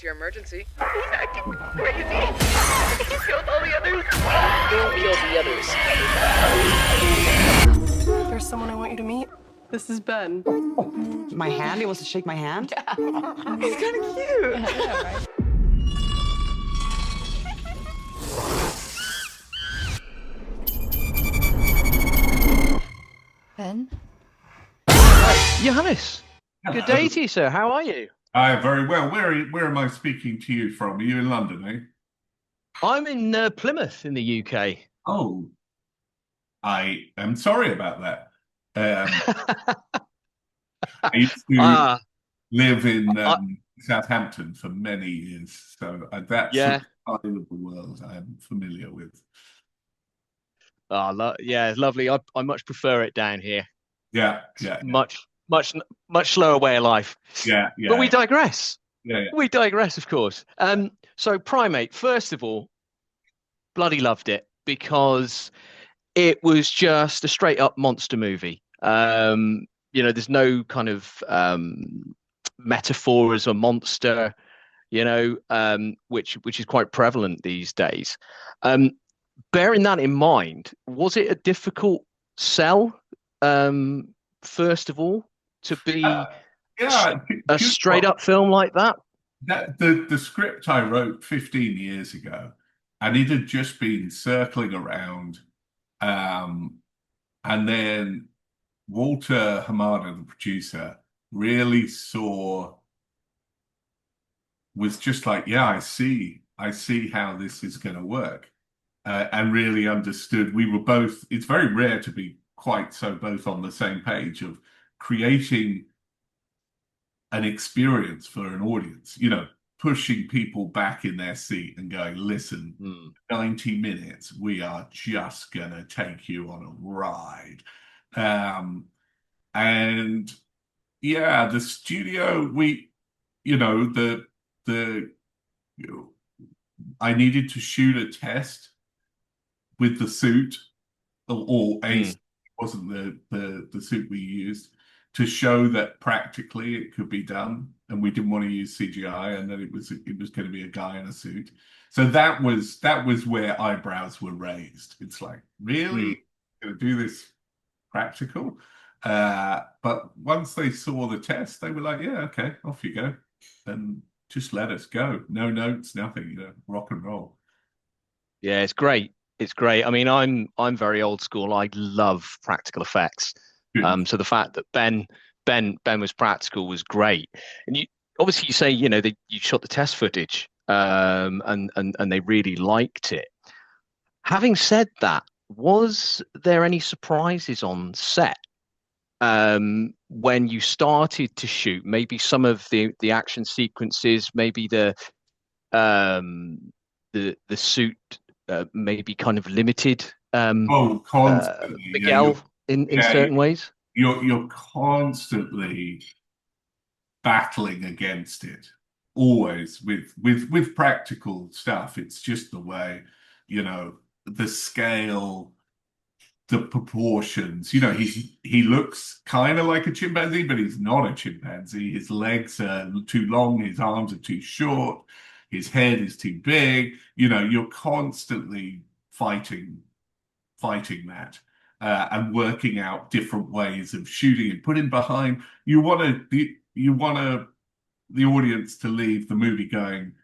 your emergency. He's acting crazy. He killed all the others. Who killed the others? There's someone I want you to meet. This is Ben. My hand? He wants to shake my hand? Yeah. He's kind of cute. Yeah, right? Ben? Johannes, good day to you, sir. How are you? Very well. Where am I speaking to you from? Are you in London, eh? I'm in Plymouth in the UK. Oh, I am sorry about that. I used to live in Southampton for many years, so that's the part of the world I'm familiar with. Yeah, it's lovely. I much prefer it down here. Yeah. Much slower way of life. Yeah. But we digress. Yeah. We digress, of course. So Primate, first of all, bloody loved it because it was just a straight up monster movie. There's no kind of metaphor as a monster, which is quite prevalent these days. Bearing that in mind, was it a difficult sell, first of all, to be a straight up film like that? The script I wrote 15 years ago, and it had just been circling around. And then Walter Hamada, the producer, really was just like, yeah, I see how this is going to work. And really understood. We were both, it's very rare to be quite so both on the same page of creating an experience for an audience, pushing people back in their seat and going, listen, 90 minutes, we are just going to take you on a ride. And yeah, the studio, I needed to shoot a test with the suit, or wasn't the suit we used, to show that practically it could be done, and we didn't want to use CGI, and that it was going to be a guy in a suit. So that was where eyebrows were raised. It's like, really going to do this practical? But once they saw the test, they were like, yeah, okay, off you go, and just let us go. No notes, nothing, rock and roll. Yeah, it's great. It's great. I mean, I'm very old school. I love practical effects. So the fact that Ben was practical was great. And you say, that you shot the test footage, and they really liked it. Having said that, was there any surprises on set when you started to shoot? Maybe some of the action sequences, maybe the suit. Maybe kind of limited Miguel in certain ways. You're constantly battling against it, always with practical stuff. It's just the way, the scale, the proportions. He looks kind of like a chimpanzee, but he's not a chimpanzee. His legs are too long, his arms are too short. His head is too big. You're constantly fighting that and working out different ways of shooting it. Put in behind. You want the audience to leave the movie going,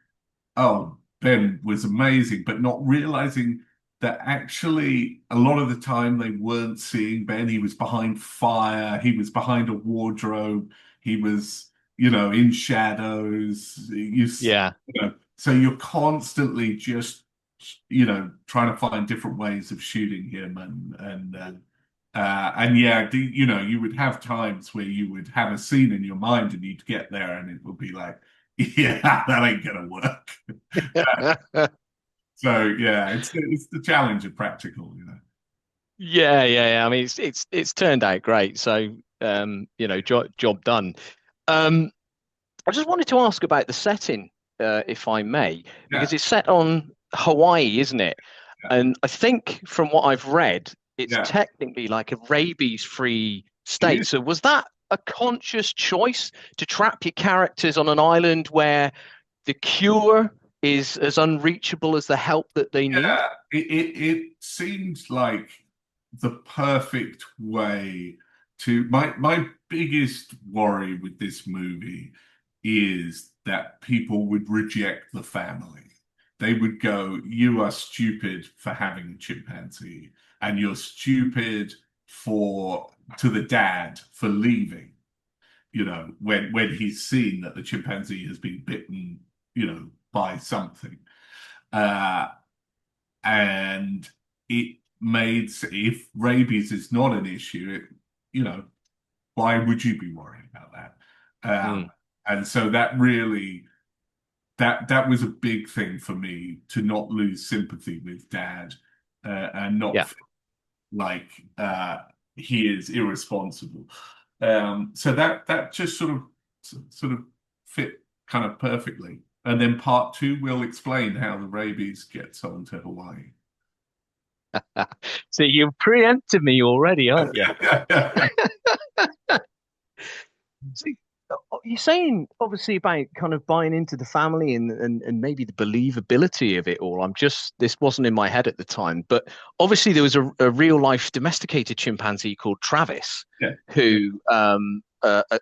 "Oh, Ben was amazing," but not realizing that actually a lot of the time they weren't seeing Ben. He was behind fire. He was behind a wardrobe. He was, in shadows. So you're constantly just, trying to find different ways of shooting him, and you would have times where you would have a scene in your mind and you'd get there and it would be like, yeah, that ain't gonna work. So yeah, it's the challenge of practical, Yeah. I mean, it's turned out great. So job done. I just wanted to ask about the setting, if I may, because it's set on Hawaii, isn't it? Yeah. And I think from what I've read, it's technically like a rabies-free state. So was that a conscious choice to trap your characters on an island where the cure is as unreachable as the help that they need. Yeah, it seemed like the perfect way to my biggest worry with this movie is that people would reject the family. They would go, "You are stupid for having a chimpanzee, and you're stupid for to the dad for leaving." You know, when he's seen that the chimpanzee has been bitten, you know, by something. Uh, and it made, if rabies is not an issue, you know, why would you be worrying about that? Mm. And so that really, that was a big thing for me, to not lose sympathy with dad, and not Yeah. feel like he is irresponsible. So that just sort of fit kind of perfectly. And then part two will explain how the rabies gets on to Hawaii. So you've preempted me already, aren't you? So, you're saying obviously about kind of buying into the family and maybe the believability of it all. This wasn't in my head at the time, but obviously there was a real life domesticated chimpanzee called Travis Yeah. who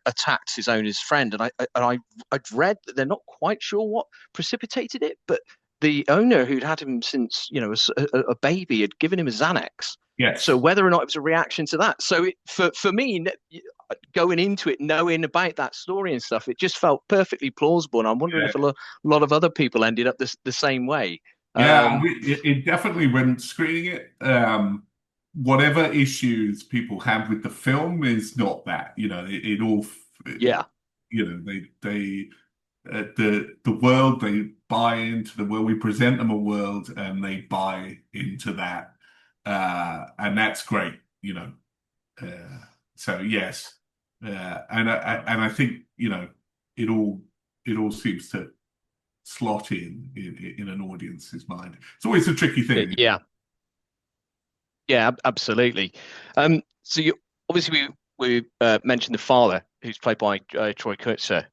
attacked his owner's friend, and I'd read that they're not quite sure what precipitated it, but the owner who'd had him since, you know, a baby had given him a Xanax. Yes. So whether or not it was a reaction to that. So for me, going into it, knowing about that story and stuff, it just felt perfectly plausible. And I'm wondering if a lot of other people ended up the same way. Yeah, it definitely, when screening it, whatever issues people have with the film is not that, you know, it all, Yeah. you know, they the world, they buy into the world, we present them a world and they buy into that. And that's great, you know. So yes. And I think, you know, it all seems to slot in an audience's mind. It's always a tricky thing. Yeah. Yeah, absolutely. So you obviously we mentioned the father, who's played by Troy Kurtzer,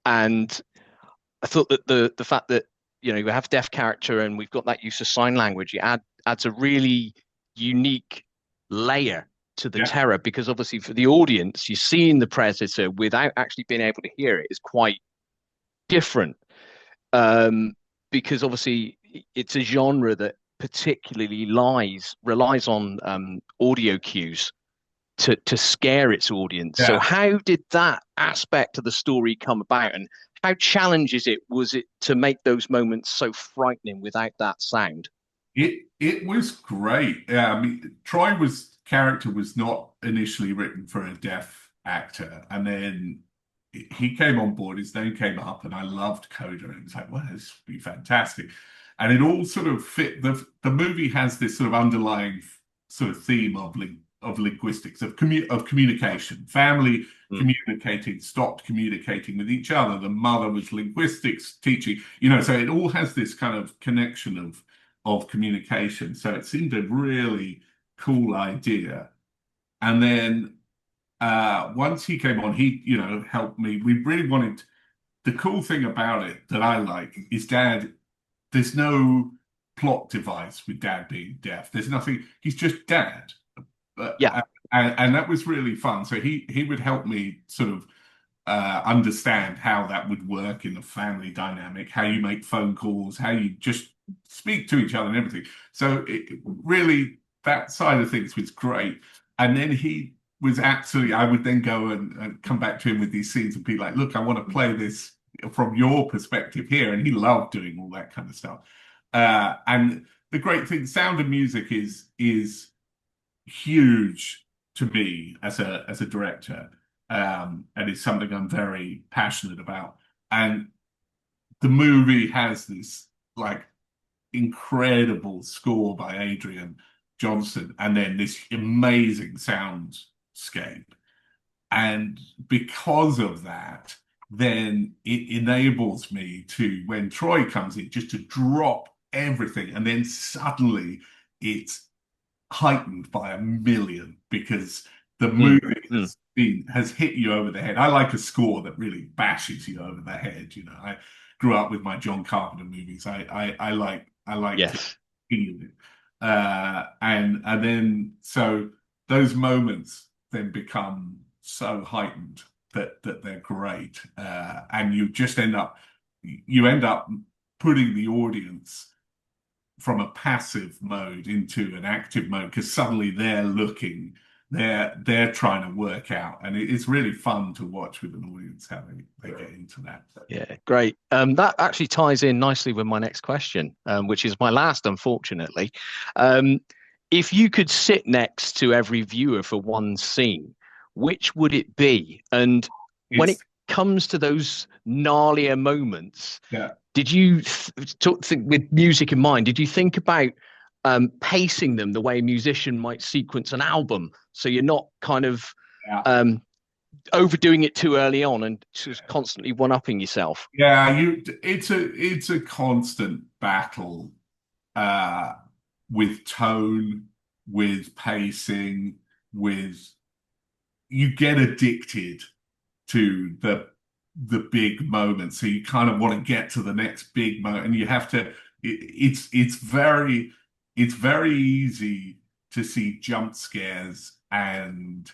and I thought that the fact that, you know, we have deaf character and we've got that use of sign language, it adds a really unique layer to the terror, because obviously for the audience, you're seeing the predator without actually being able to hear it is quite different, because obviously it's a genre that particularly relies on audio cues to scare its audience. So how did that aspect of the story come about, and how challenging was it to make those moments so frightening without that sound? It was great. I mean, Troy's character was not initially written for a deaf actor, and then he came on board, his name came up, and I loved Coda, and it was like, well, this would be fantastic. And it all sort of fit. The movie has this sort of underlying sort of theme of linguistics, of communication. Family communicating, stopped communicating with each other. The mother was linguistics teaching, you know, so it all has this kind of connection of communication. So it seemed a really cool idea. And then once he came on, he, you know, helped me. We really wanted, the cool thing about it that I like is Dad, there's no plot device with Dad being deaf. There's nothing, he's just Dad. And that was really fun. So he would help me sort of understand how that would work in the family dynamic, how you make phone calls, how you just speak to each other and everything. So really, that side of things was great. And then he was absolutely, I would then go and come back to him with these scenes and be like, look, I want to play this from your perspective here. And he loved doing all that kind of stuff. And the great thing, Sound and Music is huge to me as a director, and it's something I'm very passionate about. And the movie has this like incredible score by Adrian Johnson, and then this amazing soundscape. And because of that, then it enables me to, when Troy comes in, just to drop everything, and then Mm. suddenly it's heightened by 1,000,000 because the movie has hit you over the head. I like a score that really bashes you over the head, you know. grew up with my John Carpenter movies. I like to Yes. feel it. And then so those moments then become so heightened that they're great. And you just end up putting the audience from a passive mode into an active mode, because suddenly they're looking, they're trying to work out, and it's really fun to watch with an audience how they get into that. Yeah, great. That actually ties in nicely with my next question, which is my last, unfortunately. If you could sit next to every viewer for one scene, which would it be? And when it comes to those gnarlier moments, Yeah. did you think with music in mind, did you think about pacing them the way a musician might sequence an album, so you're not kind of overdoing it too early on and just constantly one-upping yourself? Yeah, it's a constant battle with tone, with pacing, you get addicted to the big moment, so you kind of want to get to the next big moment, and you have to. It's very easy to see jump scares and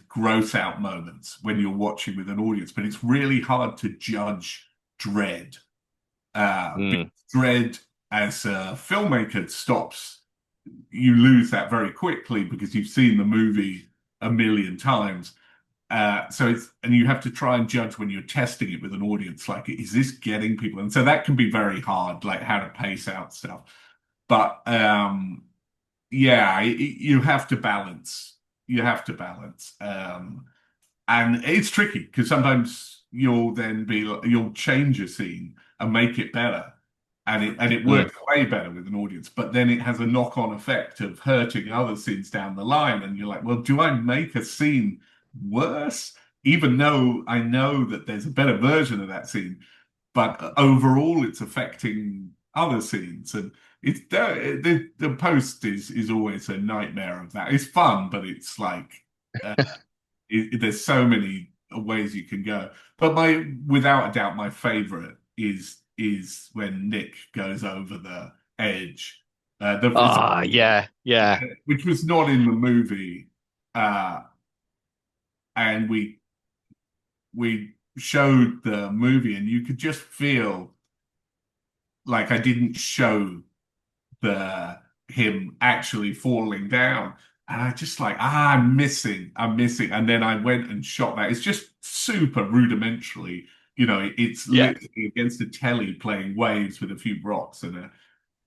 gross out moments when you're watching with an audience, but it's really hard to judge dread. Dread as a filmmaker stops. You lose that very quickly because you've seen the movie a million times. So you have to try and judge when you're testing it with an audience, like, is this getting people? And so that can be very hard, like how to pace out stuff. But yeah, you have to balance. And it's tricky because sometimes you'll change a scene and make it better. And it works way better with an audience, but then it has a knock-on effect of hurting other scenes down the line. And you're like, well, do I make a scene worse, even though I know that there's a better version of that scene, but overall it's affecting other scenes? And it's the post is always a nightmare of that. It's fun, but it's like there's so many ways you can go. But without a doubt, my favorite is when Nick goes over the edge. Yeah, which was not in the movie. And we showed the movie, and you could just feel like I didn't show him actually falling down, and I just like, I'm missing. And then I went and shot that. It's just super rudimentarily, it's literally against a telly playing waves with a few rocks and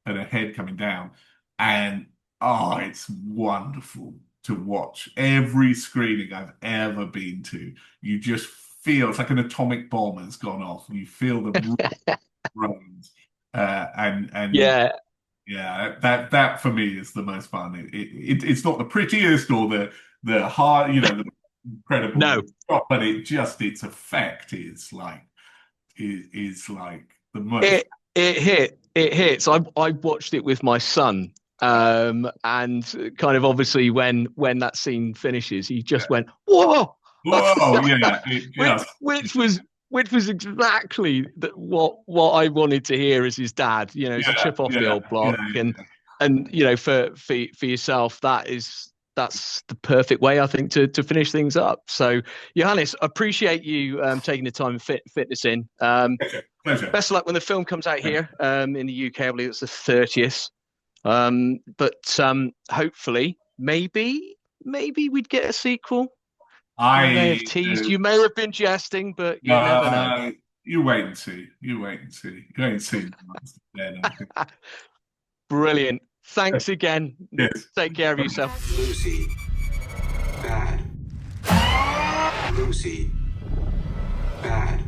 a head coming down, and it's wonderful to watch. Every screening I've ever been to, you just feel it's like an atomic bomb has gone off, and you feel the drones. That for me is the most fun. It's not the prettiest or the hard, the incredible shot, but its effect is like the most. It hits. I watched it with my son. And kind of obviously when that scene finishes, he just went, whoa, yeah, which was exactly what I wanted to hear as his dad. It's a chip off the old block, and for yourself, that's the perfect way, I think, to finish things up. So, Johannes, appreciate you taking the time and fit this in. Pleasure. Best of luck when the film comes out here in the UK. I believe it's the 30th. But hopefully, maybe we'd get a sequel. I may have teased. You may have been jesting, but you never know. You wait and see. You ain't seen. Brilliant. Thanks again. Yes. Take care of yourself. Lucy. Bad. Lucy. Bad.